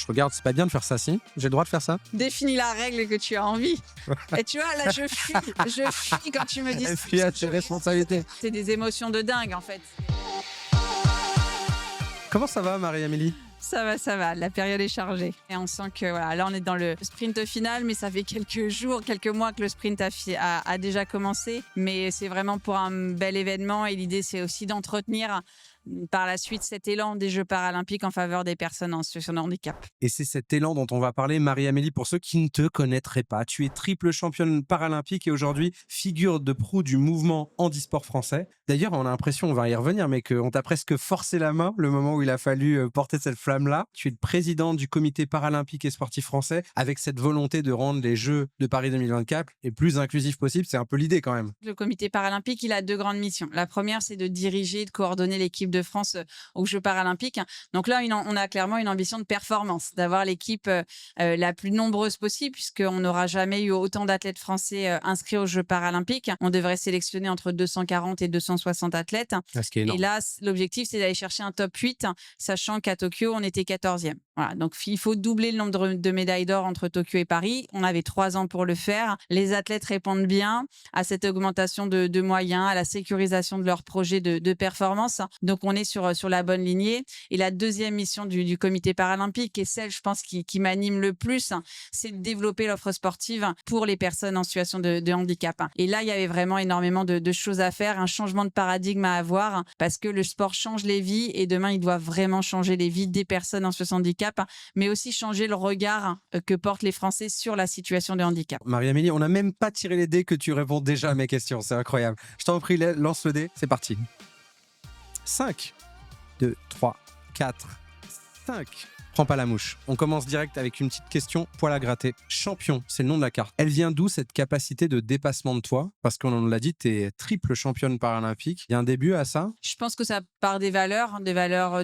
Je regarde, c'est pas bien de faire ça, si? J'ai le droit de faire ça? Définis la règle que tu as envie. Et tu vois, là, je fuis quand tu me dis ça. Fuis à tes responsabilités. C'est des émotions de dingue, en fait. Comment ça va, Marie-Amélie? Ça va, la période est chargée. Et on sent que voilà, là, on est dans le sprint final, mais ça fait quelques jours, quelques mois que le sprint a déjà commencé. Mais c'est vraiment pour un bel événement et l'idée, c'est aussi d'entretenir par la suite cet élan des Jeux paralympiques en faveur des personnes en situation de handicap. Et c'est cet élan dont on va parler, Marie-Amélie, pour ceux qui ne te connaîtraient pas. Tu es triple championne paralympique et aujourd'hui figure de proue du mouvement handisport français. D'ailleurs, on a l'impression, on va y revenir, mais qu'on t'a presque forcé la main le moment où il a fallu porter cette flamme-là. Tu es présidente du comité paralympique et sportif français avec cette volonté de rendre les Jeux de Paris 2024 les plus inclusifs possibles. C'est un peu l'idée quand même. Le comité paralympique, il a deux grandes missions. La première, c'est de diriger, de coordonner l'équipe de France aux Jeux paralympiques. Donc là, on a clairement une ambition de performance, d'avoir l'équipe la plus nombreuse possible, puisqu'on n'aura jamais eu autant d'athlètes français inscrits aux Jeux paralympiques. On devrait sélectionner entre 240 et 260 athlètes. Ce qui est énorme. Et là, l'objectif, c'est d'aller chercher un top 8, sachant qu'à Tokyo, on était 14e. Voilà, donc il faut doubler le nombre de médailles d'or entre Tokyo et Paris. On avait 3 ans pour le faire. Les athlètes répondent bien à cette augmentation de moyens, à la sécurisation de leurs projets de performance. Donc on est sur la bonne lignée. Et la deuxième mission du comité paralympique, et celle, je pense, qui m'anime le plus, c'est de développer l'offre sportive pour les personnes en situation de handicap. Et là, il y avait vraiment énormément de choses à faire, un changement de paradigme à avoir, parce que le sport change les vies et demain, il doit vraiment changer les vies des personnes en situation de handicap, mais aussi changer le regard que portent les Français sur la situation de handicap. Marie-Amélie, on n'a même pas tiré les dés que tu réponds déjà à mes questions. C'est incroyable. Je t'en prie, lance le dé. C'est parti. 5, 2, 3, 4, 5. Prends pas la mouche. On commence direct avec une petite question poil à gratter. Champion, c'est le nom de la carte. Elle vient d'où cette capacité de dépassement de toi? Parce qu'on l'a dit, tu es triple championne paralympique. Il y a un début à ça? Je pense que ça part des valeurs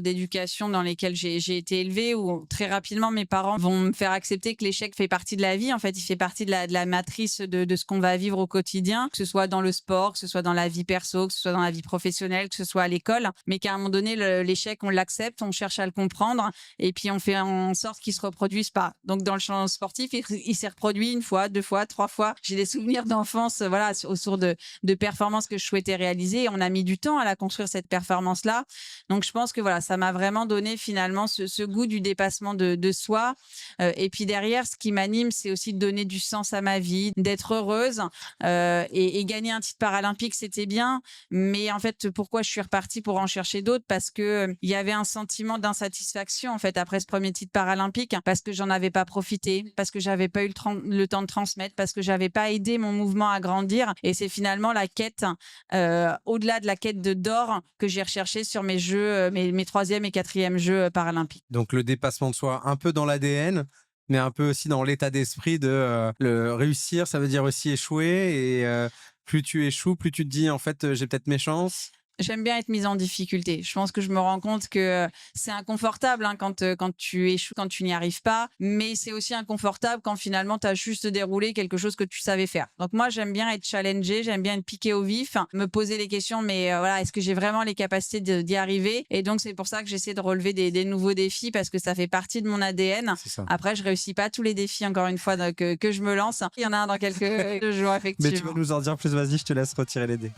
d'éducation dans lesquelles j'ai été élevée, où très rapidement mes parents vont me faire accepter que l'échec fait partie de la vie. En fait, il fait partie de la matrice de ce qu'on va vivre au quotidien, que ce soit dans le sport, que ce soit dans la vie perso, que ce soit dans la vie professionnelle, que ce soit à l'école. Mais qu'à un moment donné, l'échec, on l'accepte, on cherche à le comprendre et puis on fait en sorte qu'il ne se reproduise pas. Donc dans le champ sportif, il s'est reproduit 1 fois, 2 fois, 3 fois. J'ai des souvenirs d'enfance voilà, autour de performances que je souhaitais réaliser. Et on a mis du temps à la construire, cette performance-là. Donc je pense que voilà, ça m'a vraiment donné finalement ce goût du dépassement de soi. Et puis derrière, ce qui m'anime, c'est aussi de donner du sens à ma vie, d'être heureuse. Et gagner un titre paralympique, c'était bien. Mais en fait, pourquoi je suis repartie pour en chercher d'autres? Parce que il y avait un sentiment d'insatisfaction en fait après ce premier titre paralympique, parce que j'en avais pas profité, parce que j'avais pas eu le temps de transmettre, parce que j'avais pas aidé mon mouvement à grandir. Et c'est finalement la quête, au-delà de la quête d'or, que j'ai recherché sur mes jeux, mes 3e et 4e jeux paralympiques. Donc le dépassement de soi, un peu dans l'ADN, mais un peu aussi dans l'état d'esprit de le réussir, ça veut dire aussi échouer. Et plus tu échoues, plus tu te dis en fait j'ai peut-être mes chances. J'aime bien être mise en difficulté. Je pense que je me rends compte que c'est inconfortable quand tu échoues, quand tu n'y arrives pas. Mais c'est aussi inconfortable quand finalement tu as juste déroulé quelque chose que tu savais faire. Donc moi, j'aime bien être challengée, j'aime bien être piquée au vif, me poser les questions, mais voilà, est-ce que j'ai vraiment les capacités d'y arriver? Et donc, c'est pour ça que j'essaie de relever des nouveaux défis, parce que ça fait partie de mon ADN. C'est ça. Après, je réussis pas tous les défis, encore une fois, que je me lance. Il y en a un dans quelques jours, effectivement. Mais tu vas nous en dire plus, vas-y, je te laisse retirer les dés.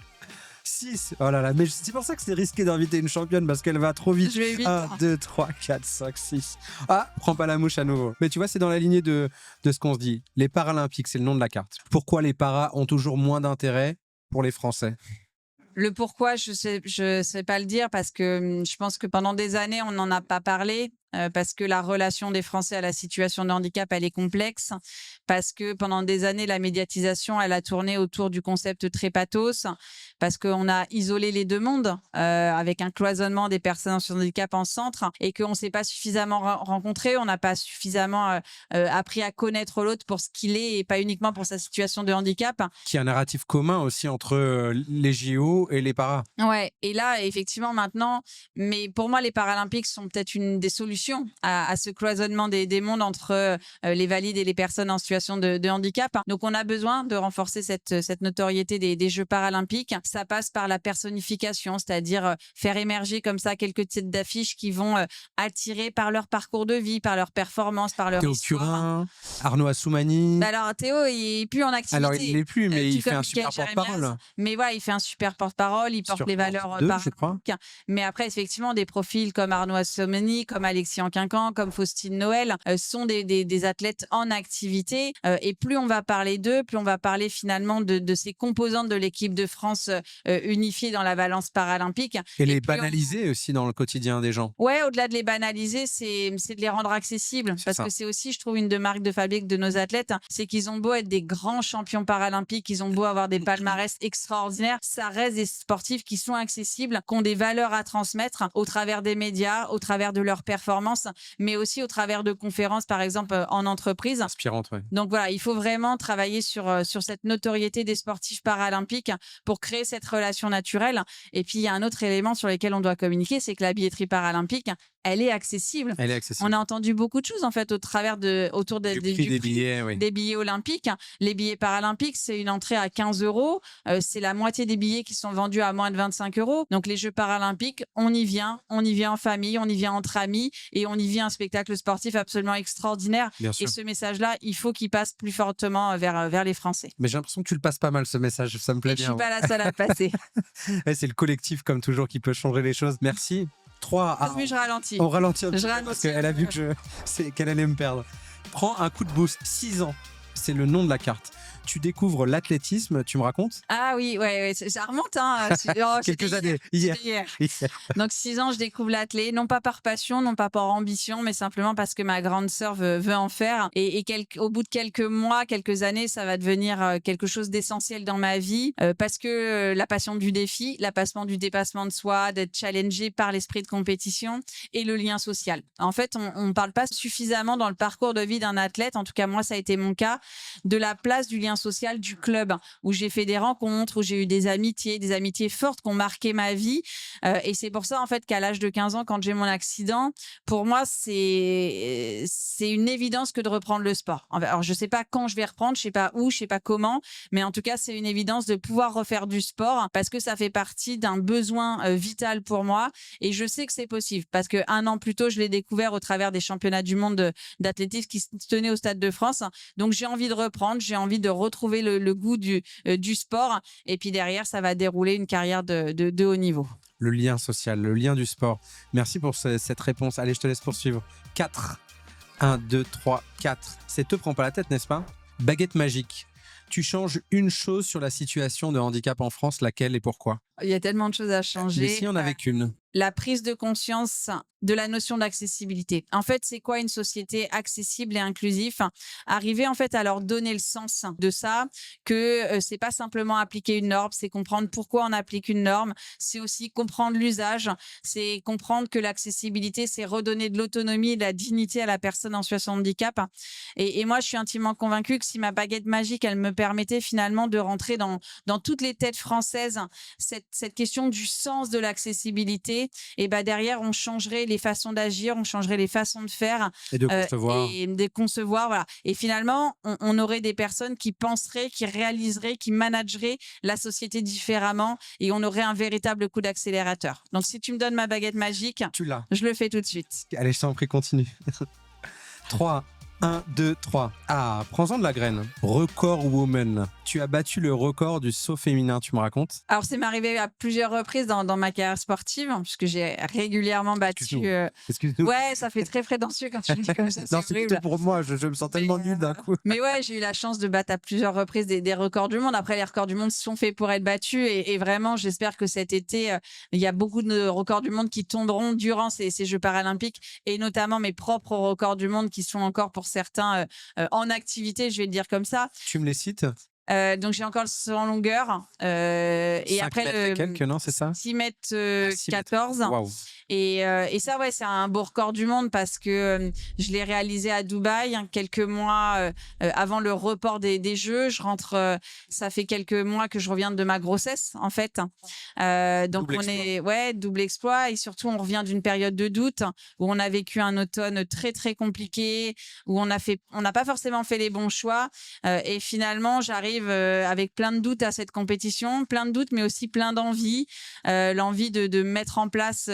6. Oh là là, mais c'est pour ça que c'est risqué d'inviter une championne, parce qu'elle va trop vite. Je vais vite. 1, 2, 3, 4, 5, 6. Ah, prends pas la mouche à nouveau. Mais tu vois, c'est dans la lignée de ce qu'on se dit. Les Paralympiques, c'est le nom de la carte. Pourquoi les paras ont toujours moins d'intérêt pour les Français? Le pourquoi, je sais pas le dire, parce que je pense que pendant des années, on n'en a pas parlé. Parce que la relation des Français à la situation de handicap, elle est complexe, parce que pendant des années, la médiatisation, elle a tourné autour du concept très pathos, parce qu'on a isolé les deux mondes avec un cloisonnement des personnes en situation de handicap en centre, et qu'on ne s'est pas suffisamment rencontré, on n'a pas suffisamment appris à connaître l'autre pour ce qu'il est et pas uniquement pour sa situation de handicap. Qui est un narratif commun aussi entre les JO et les paras. Ouais, et là, effectivement, maintenant, mais pour moi, les Paralympiques sont peut-être une des solutions solution à ce cloisonnement des mondes entre les valides et les personnes en situation de handicap. Donc, on a besoin de renforcer cette notoriété des Jeux paralympiques. Ça passe par la personnification, c'est-à-dire faire émerger comme ça quelques têtes d'affiche qui vont attirer par leur parcours de vie, par leur performance, par leur Théo histoire. Curin, Arnaud Assoumani. Bah alors, Théo, il est plus en activité. Alors, il l'est plus, mais il Tout fait comme un super Mickaël porte-parole. Jérémias. Mais voilà, il fait un super porte-parole, il porte Sur les France valeurs 2, je crois. paralympiques. Mais après, effectivement, des profils comme Arnaud Assoumani, comme Alexis Anquincan, comme Faustine Noël sont des athlètes en activité. Et plus on va parler d'eux, plus on va parler finalement de ces composantes de l'équipe de France unifiée dans la balance paralympique. Et les plus on- banaliser aussi dans le quotidien des gens. Ouais, au-delà de les banaliser, c'est de les rendre accessibles. C'est Parce ça. que c'est aussi, je trouve, une de marques de fabrique de nos athlètes, c'est qu'ils ont beau être des grands champions paralympiques, ils ont beau avoir des palmarès extraordinaires, ça reste des sportifs qui sont accessibles, qui ont des valeurs à transmettre au travers des médias, au travers de leurs performances, mais aussi au travers de conférences, par exemple, en entreprise. Inspirante, ouais. Donc voilà, il faut vraiment travailler sur cette notoriété des sportifs paralympiques pour créer cette relation naturelle. Et puis, il y a un autre élément sur lequel on doit communiquer, c'est que la billetterie paralympique, elle est accessible. Elle est accessible. On a entendu beaucoup de choses en fait autour Du prix des billets, oui. des billets olympiques. Les billets paralympiques, c'est une entrée à 15 €. C'est la moitié des billets qui sont vendus à moins de 25 €. Donc les Jeux paralympiques, on y vient en famille, on y vient entre amis et on y vit un spectacle sportif absolument extraordinaire. Bien Et sûr. ce message-là, il faut qu'il passe plus fortement vers les Français. Mais j'ai l'impression que tu le passes pas mal, ce message. Ça me plaît Et je bien. suis pas la seule à le passer. Ouais, c'est le collectif, comme toujours, qui peut changer les choses. Merci. 3 à... Mais je ralentis. On ralentit un Je petit peu ralentis parce qu'elle a vu que qu'elle allait me perdre. Prends un coup de boost. 6 ans, c'est le nom de la carte. Tu découvres l'athlétisme, tu me racontes? Ah oui, ouais, ça remonte. Hein. Quelques années, hier. Hier. Donc 6 ans, je découvre l'athlé, non pas par passion, non pas par ambition, mais simplement parce que ma grande sœur veut en faire. Et au bout de quelques mois, quelques années, ça va devenir quelque chose d'essentiel dans ma vie parce que la passion du défi, la passion du dépassement de soi, d'être challengé par l'esprit de compétition et le lien social. En fait, on ne parle pas suffisamment dans le parcours de vie d'un athlète, en tout cas moi ça a été mon cas, de la place du lien social du club où j'ai fait des rencontres, où j'ai eu des amitiés fortes qui ont marqué ma vie. Et c'est pour ça, en fait, qu'à l'âge de 15 ans, quand j'ai mon accident, pour moi, c'est une évidence que de reprendre le sport. Alors, je sais pas quand je vais reprendre, je sais pas où, je sais pas comment, mais en tout cas, c'est une évidence de pouvoir refaire du sport parce que ça fait partie d'un besoin vital pour moi et je sais que c'est possible parce que 1 an plus tôt, je l'ai découvert au travers des championnats du monde d'athlétisme qui se tenaient au Stade de France. Donc, j'ai envie de reprendre, j'ai envie de retrouver le goût du sport. Et puis derrière, ça va dérouler une carrière de haut niveau. Le lien social, le lien du sport. Merci pour cette réponse. Allez, je te laisse poursuivre. 4. 1, 2, 3, 4. C'est te prends pas la tête, n'est-ce pas? Baguette magique. Tu changes une chose sur la situation de handicap en France, laquelle et pourquoi? Il y a tellement de choses à changer. Mais si on avait qu'une. La prise de conscience de la notion d'accessibilité. En fait, c'est quoi une société accessible et inclusive? Arriver en fait à leur donner le sens de ça, que c'est pas simplement appliquer une norme, c'est comprendre pourquoi on applique une norme, c'est aussi comprendre l'usage, c'est comprendre que l'accessibilité, c'est redonner de l'autonomie et de la dignité à la personne en situation de handicap. Et moi, je suis intimement convaincue que si ma baguette magique, elle me permettait finalement de rentrer dans toutes les têtes françaises, cette question du sens de l'accessibilité, et ben derrière, on changerait les façons d'agir, on changerait les façons de faire Et de concevoir. et de concevoir, voilà. Et finalement, on aurait des personnes qui penseraient, qui réaliseraient, qui manageraient la société différemment et on aurait un véritable coup d'accélérateur. Donc, si tu me donnes ma baguette magique, Tu l'as. je le fais tout de suite. Allez, je t'en prie, continue. 3. 1, 2, 3. Ah, prends-en de la graine. Record woman. Tu as battu le record du saut féminin, tu me racontes? Alors, c'est m'arrivé à plusieurs reprises dans ma carrière sportive, puisque j'ai régulièrement battu. Excuse-nous. Ouais, ça fait très prétentieux quand tu le dis comme ça. Non, C'est c'est horrible. plutôt pour moi, je me sens tellement nul d'un coup. Mais ouais, j'ai eu la chance de battre à plusieurs reprises des records du monde. Après, les records du monde sont faits pour être battus. Et vraiment, j'espère que cet été, il y a beaucoup de records du monde qui tomberont durant ces Jeux paralympiques. Et notamment mes propres records du monde qui sont encore pour certains en activité, je vais le dire comme ça. Tu me les cites? Donc j'ai encore le saut en longueur. Et 5 après, mètres et quelques, non, c'est ça? 6 mètres 6 mètres. 14. Waouh! Et ça, ouais, c'est un beau record du monde parce que je l'ai réalisé à Dubaï quelques mois avant le report des Jeux. Ça fait quelques mois que je reviens de ma grossesse, en fait. Donc, Double on exploit. est, ouais, double exploit. Et surtout, on revient d'une période de doute où on a vécu un automne très, très compliqué, où on n'a pas forcément fait les bons choix. Et finalement, j'arrive avec plein de doutes à cette compétition, plein de doutes, mais aussi plein d'envie, l'envie de mettre en place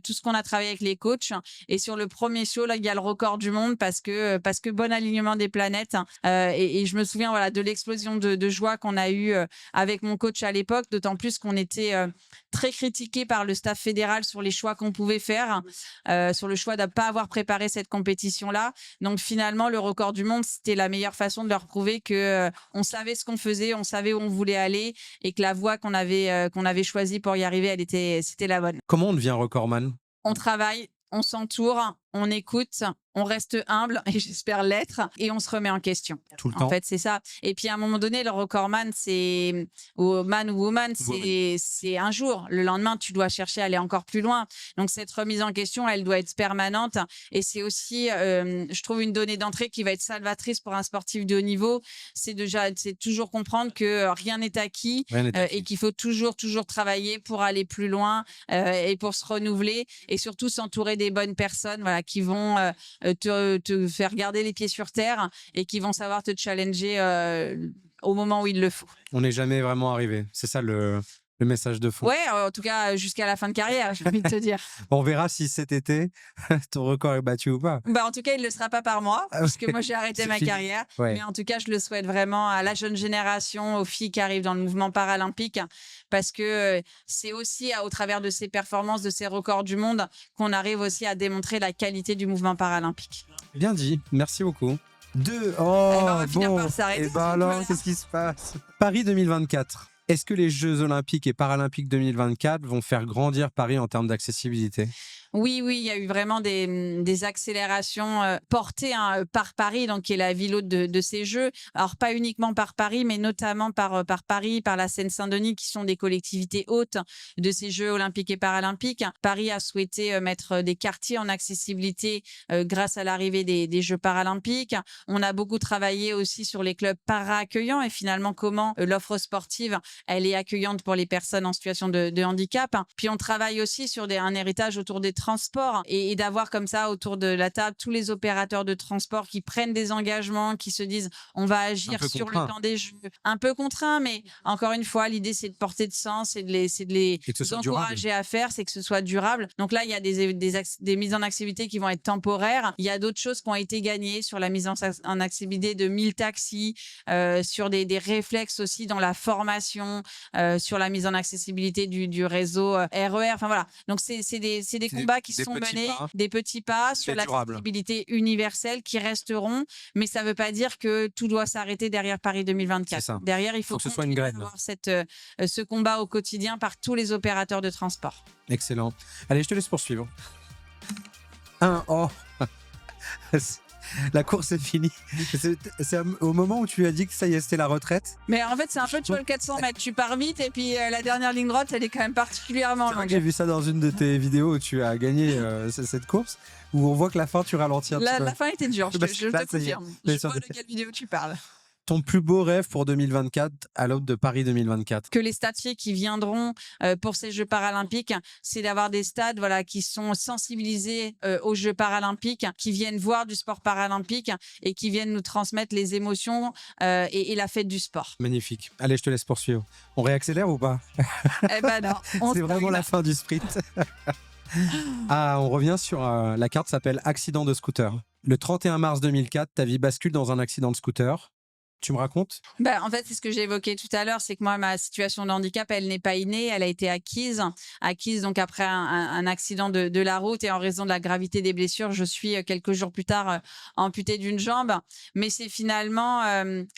tout ce qu'on a travaillé avec les coachs. Et sur le premier saut, là, il y a le record du monde parce que bon alignement des planètes. Et je me souviens, voilà, de l'explosion de joie qu'on a eue avec mon coach à l'époque, d'autant plus qu'on était très critiqué par le staff fédéral sur les choix qu'on pouvait faire, sur le choix de ne pas avoir préparé cette compétition-là. Donc finalement, le record du monde, c'était la meilleure façon de leur prouver que on savait ce qu'on faisait, on savait où on voulait aller et que la voie qu'on avait choisie pour y arriver, c'était la bonne. Comment on devient recordman? On travaille, on s'entoure, on écoute, on reste humble et j'espère l'être et on se remet en question. Tout le En temps? fait, c'est ça. Et puis à un moment donné, le recordman, ou man ou woman, c'est un jour. Le lendemain, tu dois chercher à aller encore plus loin. Donc cette remise en question, elle doit être permanente. Et c'est aussi, je trouve, une donnée d'entrée qui va être salvatrice pour un sportif de haut niveau. C'est toujours comprendre que rien n'est acquis, Rien n'est acquis. et qu'il faut toujours travailler pour aller plus loin et pour se renouveler et surtout s'entourer des bonnes personnes, voilà, qui vont te faire garder les pieds sur terre et qui vont savoir te challenger au moment où il le faut. On n'est jamais vraiment arrivé. C'est ça le message de fond. Ouais, en tout cas, jusqu'à la fin de carrière, j'ai envie de te dire. On verra si cet été, ton record est battu ou pas. Bah, en tout cas, il ne le sera pas par moi, Ah parce que ouais, moi, j'ai arrêté c'est ma fini. carrière. Ouais. Mais en tout cas, je le souhaite vraiment à la jeune génération, aux filles qui arrivent dans le mouvement paralympique, parce que c'est aussi au travers de ces performances, de ces records du monde, qu'on arrive aussi à démontrer la qualité du mouvement paralympique. Bien dit, merci beaucoup. Oh, on va finir bon, par s'arrêter, et ben donc alors, voilà. qu'est-ce qui se passe? Paris 2024. Est-ce que les Jeux Olympiques et Paralympiques 2024 vont faire grandir Paris en termes d'accessibilité? Oui, il y a eu vraiment des accélérations portées par Paris, donc qui est la ville hôte de ces Jeux. Alors pas uniquement par Paris, mais notamment par Paris, par la Seine-Saint-Denis, qui sont des collectivités hôtes de ces Jeux olympiques et paralympiques. Paris a souhaité mettre des quartiers en accessibilité grâce à l'arrivée des Jeux paralympiques. On a beaucoup travaillé aussi sur les clubs para-accueillants et finalement comment l'offre sportive, elle est accueillante pour les personnes en situation de handicap. Puis on travaille aussi sur un héritage autour des transports et d'avoir comme ça autour de la table tous les opérateurs de transport qui prennent des engagements, qui se disent on va agir sur contraint. le temps des Jeux. Un peu contraint, mais encore une fois, l'idée c'est de porter de sens, c'est de les Et que ce soit encourager à faire, c'est que ce soit durable. Donc là, il y a des mises en accessibilité qui vont être temporaires. Il y a d'autres choses qui ont été gagnées sur la mise en accessibilité de 1000 taxis, sur des réflexes aussi dans la formation, sur la mise en accessibilité du réseau RER. Enfin voilà. Donc c'est des combats qui sont menés, des petits pas sur l'accessibilité universelle qui resteront, mais ça ne veut pas dire que tout doit s'arrêter derrière Paris 2024. Derrière, il faut que ce soit une graine. avoir ce combat au quotidien par tous les opérateurs de transport. Excellent. Allez, je te laisse poursuivre. La course est finie. C'est au moment où tu as dit que ça y est, c'était la retraite. Mais en fait, c'est un peu, tu vois, le 400 mètres. Tu pars vite et puis la dernière ligne droite, elle est quand même particulièrement longue. J'ai vu ça dans une de tes vidéos où tu as gagné cette course, où on voit que la fin, tu ralentis un petit peu. La fin était dure, je te confirme. Je vois de quelle vidéo tu parles. Ton plus beau rêve pour 2024 à l'aube de Paris 2024? Que les stadiers qui viendront pour ces Jeux paralympiques, c'est d'avoir des stades, voilà, qui sont sensibilisés aux Jeux paralympiques, qui viennent voir du sport paralympique et qui viennent nous transmettre les émotions et la fête du sport. Magnifique. Allez, je te laisse poursuivre. On réaccélère ou pas? Eh ben non. C'est vraiment la fin du sprint. On revient sur la carte s'appelle accident de scooter. Le 31 mars 2004, ta vie bascule dans un accident de scooter. Tu me racontes? En fait, c'est ce que j'ai évoqué tout à l'heure, c'est que moi, ma situation de handicap, elle n'est pas innée, elle a été acquise donc après un accident de la route et en raison de la gravité des blessures, je suis quelques jours plus tard amputée d'une jambe. Mais c'est finalement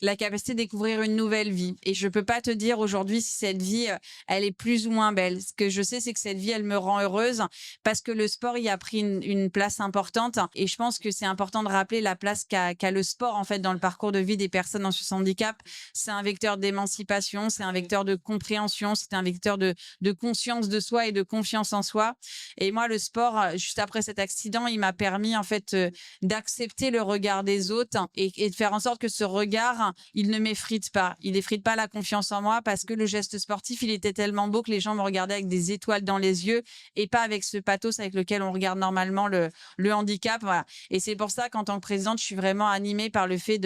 la capacité de découvrir une nouvelle vie. Et je peux pas te dire aujourd'hui si cette vie, elle est plus ou moins belle. Ce que je sais, c'est que cette vie, elle me rend heureuse parce que le sport y a pris une place importante. Et je pense que c'est important de rappeler la place qu'a le sport en fait dans le parcours de vie des personnes en en situation de handicap, c'est un vecteur d'émancipation, c'est un vecteur de compréhension, c'est un vecteur de conscience de soi et de confiance en soi. Et moi, le sport, juste après cet accident, il m'a permis en fait d'accepter le regard des autres et de faire en sorte que ce regard, il ne m'effrite pas. Il n'effrite pas la confiance en moi parce que le geste sportif, il était tellement beau que les gens me regardaient avec des étoiles dans les yeux et pas avec ce pathos avec lequel on regarde normalement le handicap. Voilà. Et c'est pour ça qu'en tant que présidente, je suis vraiment animée par le fait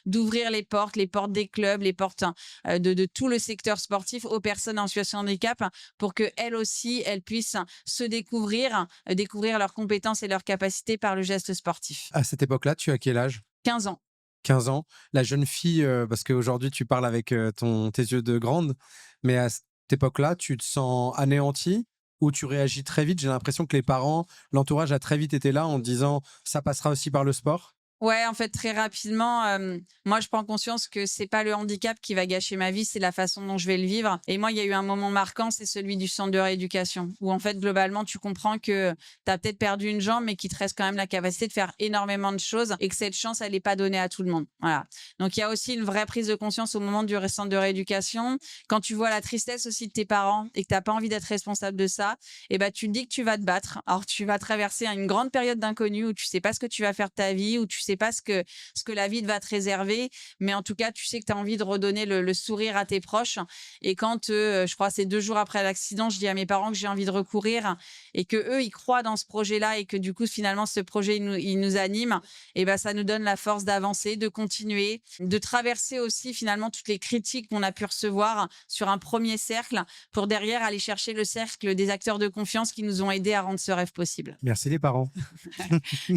d'ouvrir les portes des clubs, les portes de tout le secteur sportif aux personnes en situation de handicap pour qu'elles aussi, elles puissent se découvrir leurs compétences et leurs capacités par le geste sportif. À cette époque-là, tu as quel âge? 15 ans. 15 ans. La jeune fille, parce qu'aujourd'hui, tu parles avec tes yeux de grande, mais à cette époque-là, tu te sens anéanti ou tu réagis très vite? J'ai l'impression que les parents, l'entourage a très vite été là en te disant ça passera aussi par le sport. Ouais, en fait, très rapidement, moi, je prends conscience que c'est pas le handicap qui va gâcher ma vie, c'est la façon dont je vais le vivre. Et moi, il y a eu un moment marquant, c'est celui du centre de rééducation, où en fait, globalement, tu comprends que tu as peut-être perdu une jambe, mais qu'il te reste quand même la capacité de faire énormément de choses et que cette chance, elle n'est pas donnée à tout le monde. Voilà. Donc, il y a aussi une vraie prise de conscience au moment du centre de rééducation. Quand tu vois la tristesse aussi de tes parents et que tu n'as pas envie d'être responsable de ça, et ben, tu te dis que tu vas te battre. Alors, tu vas traverser une grande période d'inconnu où tu sais pas ce que tu vas faire de ta vie, où tu sais pas ce que la vie va te réserver, mais en tout cas, tu sais que tu as envie de redonner le sourire à tes proches. Et quand, je crois, c'est 2 jours après l'accident, je dis à mes parents que j'ai envie de recourir et que eux, ils croient dans ce projet-là et que du coup, finalement, ce projet, il nous anime. Et ben, ça nous donne la force d'avancer, de continuer, de traverser aussi finalement toutes les critiques qu'on a pu recevoir sur un premier cercle pour derrière aller chercher le cercle des acteurs de confiance qui nous ont aidés à rendre ce rêve possible. Merci les parents.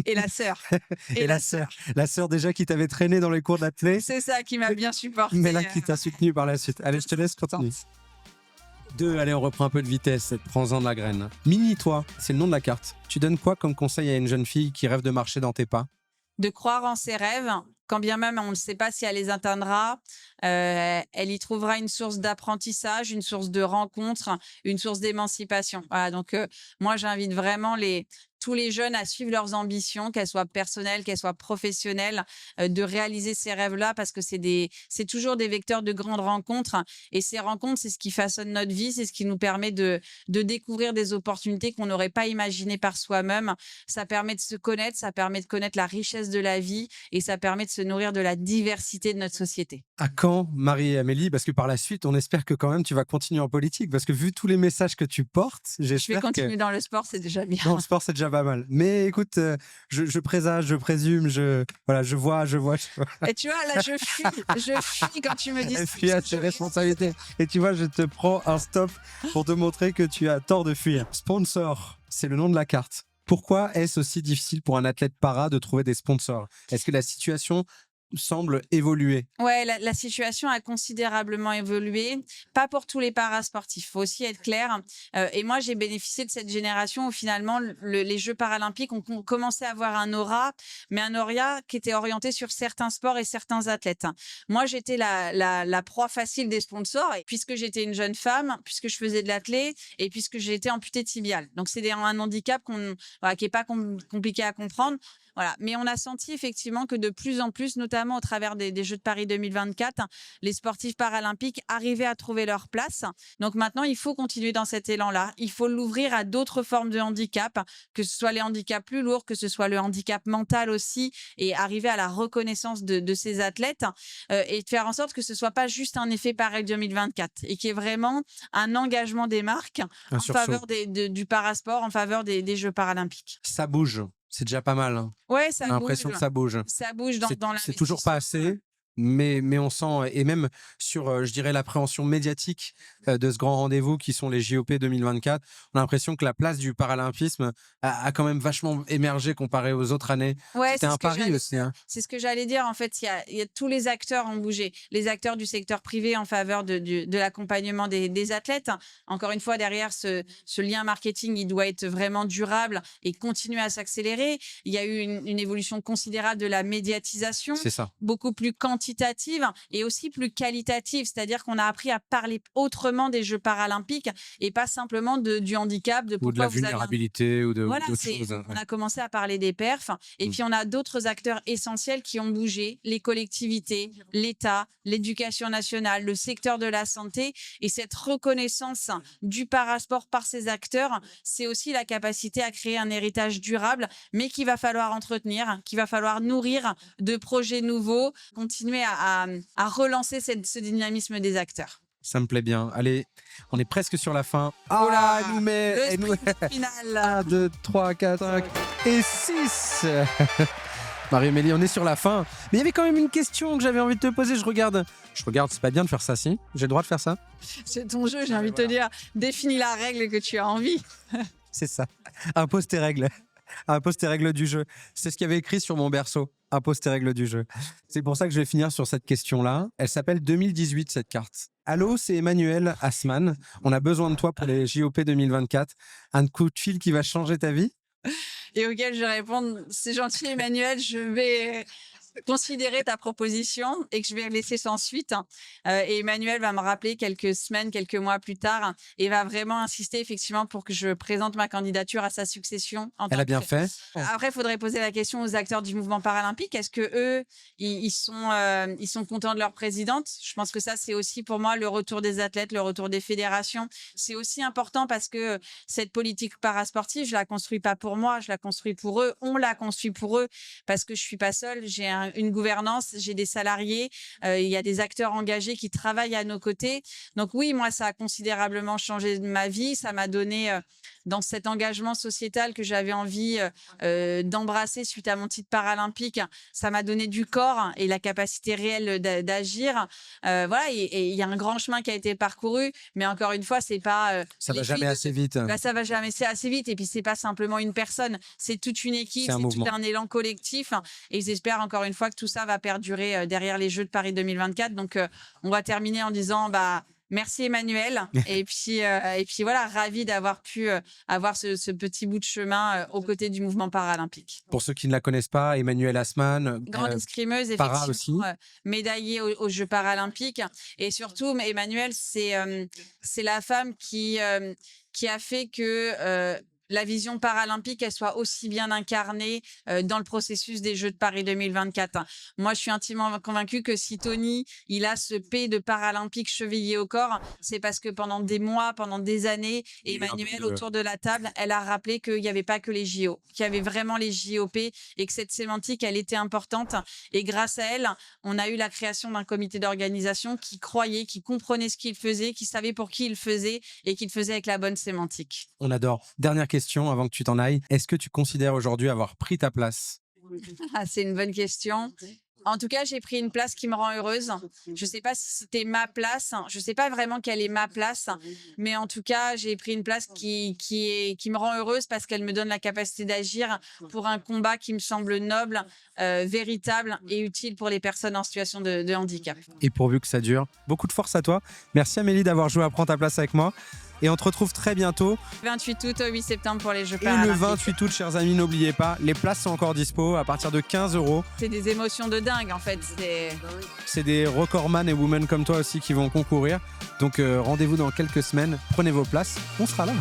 Et la sœur. Et la sœur. La sœur déjà qui t'avait traîné dans les cours d'athlé, C'est ça qui m'a bien supporté. mais là qui t'a soutenu par la suite. Allez, je te laisse continuer. 2, allez, on reprend un peu de vitesse. Prends-en de la graine. Mini, toi, c'est le nom de la carte. Tu donnes quoi comme conseil à une jeune fille qui rêve de marcher dans tes pas? De croire en ses rêves, quand bien même on ne sait pas si elle les atteindra, elle y trouvera une source d'apprentissage, une source de rencontre, une source d'émancipation. Voilà, donc moi j'invite vraiment tous les jeunes à suivre leurs ambitions, qu'elles soient personnelles, qu'elles soient professionnelles, de réaliser ces rêves-là parce que c'est toujours des vecteurs de grandes rencontres. Et ces rencontres, c'est ce qui façonne notre vie, c'est ce qui nous permet de découvrir des opportunités qu'on n'aurait pas imaginées par soi-même. Ça permet de se connaître, ça permet de connaître la richesse de la vie et ça permet de se nourrir de la diversité de notre société. À quand, Marie-Amélie? Parce que par la suite, on espère que quand même tu vas continuer en politique. Parce que vu tous les messages que tu portes, Je vais j'espère continuer que dans le sport, c'est déjà bien. dans le sport, c'est déjà pas mal. Mais écoute, je présage, je présume, voilà, je vois. Et tu vois, là, je fuis quand tu me dis ça. Fuis à tes responsabilités. Et tu vois, je te prends un stop pour te montrer que tu as tort de fuir. Sponsor, c'est le nom de la carte. Pourquoi est-ce aussi difficile pour un athlète para de trouver des sponsors? Est-ce que la situation semble évoluer? Ouais, la situation a considérablement évolué. Pas pour tous les parasportifs, faut aussi être clair. Et moi, j'ai bénéficié de cette génération où finalement, les Jeux paralympiques ont commencé à avoir un aura, mais un aura qui était orienté sur certains sports et certains athlètes. Moi, j'étais la proie facile des sponsors, et puisque j'étais une jeune femme, puisque je faisais de l'athlé et puisque j'ai été amputée tibiale. Donc, c'est un handicap qui est pas compliqué à comprendre. Voilà. Mais on a senti effectivement que de plus en plus, notamment au travers des Jeux de Paris 2024, les sportifs paralympiques arrivaient à trouver leur place. Donc maintenant, il faut continuer dans cet élan-là. Il faut l'ouvrir à d'autres formes de handicap, que ce soit les handicaps plus lourds, que ce soit le handicap mental aussi, et arriver à la reconnaissance de ces athlètes et de faire en sorte que ce soit pas juste un effet Paris 2024 et qu'il y ait vraiment un engagement des marques en faveur du parasport, en faveur des Jeux paralympiques. Ça bouge. C'est déjà pas mal. Hein. Ouais, ça J'ai l'impression bouge. que ça bouge. Ça bouge dans C'est toujours pas assez, mais on sent, et même sur, je dirais, l'appréhension médiatique de ce grand rendez-vous qui sont les JOP 2024, on a l'impression que la place du paralympisme a quand même vachement émergé comparé aux autres années. Ouais, c'était un pari aussi. Hein. C'est ce que j'allais dire. En fait, il y a tous les acteurs ont bougé. Les acteurs du secteur privé en faveur de l'accompagnement des athlètes. Encore une fois, derrière ce lien marketing, il doit être vraiment durable et continuer à s'accélérer. Il y a eu une évolution considérable de la médiatisation. C'est ça. Beaucoup plus quantitative quantitative et aussi plus qualitative. C'est-à-dire qu'on a appris à parler autrement des Jeux paralympiques et pas simplement du handicap, de Ou de la pourquoi vous avez vulnérabilité ou voilà, d'autres choses. on a commencé à parler des perfs et puis on a d'autres acteurs essentiels qui ont bougé, les collectivités, l'État, l'éducation nationale, le secteur de la santé et cette reconnaissance du parasport par ces acteurs, c'est aussi la capacité à créer un héritage durable, mais qu'il va falloir entretenir, qu'il va falloir nourrir de projets nouveaux, continuer à relancer ce dynamisme des acteurs. Ça me plaît bien. Allez, on est presque sur la fin. Oh là, elle nous met... le elle nous- sprint final. 1, 2, 3, 4, 5 et 6. Marie-Amélie, on est sur la fin. Mais il y avait quand même une question que j'avais envie de te poser. Je regarde, c'est pas bien de faire ça, si? J'ai le droit de faire ça? C'est ton jeu, j'ai envie de te dire. Définis la règle que tu as envie. C'est ça. Impose tes règles. Impose tes règles du jeu. C'est ce qu'il y avait écrit sur mon berceau. Impose tes règles du jeu. C'est pour ça que je vais finir sur cette question-là. Elle s'appelle 2018, cette carte. Allô, c'est Emmanuel Assmann. On a besoin de toi pour les JOP 2024. Un coup de fil qui va changer ta vie? Et auquel je réponds, c'est gentil Emmanuel, je vais considérer ta proposition et que je vais laisser sans suite. Et Emmanuel va me rappeler quelques semaines, quelques mois plus tard et va vraiment insister effectivement pour que je présente ma candidature à sa succession. Elle a bien fait. Après, il faudrait poser la question aux acteurs du mouvement paralympique. Est-ce que eux, ils sont contents de leur présidente? Je pense que ça, c'est aussi pour moi le retour des athlètes, le retour des fédérations. C'est aussi important parce que cette politique parasportive, je la construis pas pour moi, je la construis pour eux. On la construit pour eux parce que je suis pas seule. J'ai une gouvernance, j'ai des salariés, il y a des acteurs engagés qui travaillent à nos côtés. Donc oui, moi, ça a considérablement changé ma vie. Ça m'a donné, dans cet engagement sociétal que j'avais envie d'embrasser suite à mon titre paralympique, ça m'a donné du corps et la capacité réelle d'agir. Voilà, et il y a un grand chemin qui a été parcouru, mais encore une fois, c'est pas... Ça va jamais assez vite. Bah, ça va jamais assez vite. Et puis, c'est pas simplement une personne, c'est toute une équipe, C'est un c'est tout mouvement. un élan collectif. Et j'espère encore une fois que tout ça va perdurer derrière les Jeux de Paris 2024. Donc, on va terminer en disant merci Emmanuel. et puis voilà, ravi d'avoir pu avoir ce petit bout de chemin aux côtés du mouvement paralympique. Pour ceux qui ne la connaissent pas, Emmanuel Assmann, Grande escrimeuse, para effectivement, aussi. Médaillée aux Jeux paralympiques. Et surtout, Emmanuel, c'est la femme qui a fait que la vision paralympique, elle soit aussi bien incarnée dans le processus des Jeux de Paris 2024. Moi, je suis intimement convaincue que si Tony, il a ce P de paralympique chevillé au corps, c'est parce que pendant des mois, pendant des années, Emmanuel, autour de la table, elle a rappelé qu'il n'y avait pas que les JO, qu'il y avait vraiment les JOP et que cette sémantique, elle était importante. Et grâce à elle, on a eu la création d'un comité d'organisation qui croyait, qui comprenait ce qu'il faisait, qui savait pour qui il faisait et qu'il faisait avec la bonne sémantique. On adore. Dernière question avant que tu t'en ailles. Est-ce que tu considères aujourd'hui avoir pris ta place? C'est une bonne question. En tout cas, j'ai pris une place qui me rend heureuse. Je ne sais pas si c'était ma place. Je ne sais pas vraiment quelle est ma place. Mais en tout cas, j'ai pris une place qui me rend heureuse parce qu'elle me donne la capacité d'agir pour un combat qui me semble noble, véritable et utile pour les personnes en situation de handicap. Et pourvu que ça dure. Beaucoup de force à toi. Merci Amélie d'avoir joué à Prends ta place avec moi. Et on te retrouve très bientôt. 28 août au 8 septembre pour les Jeux Et paralympiques. le 28 août, chers amis, n'oubliez pas, les places sont encore dispo à partir de 15 €. C'est des émotions de dingue en fait. C'est des recordman et women comme toi aussi qui vont concourir. Donc rendez-vous dans quelques semaines. Prenez vos places. On sera là.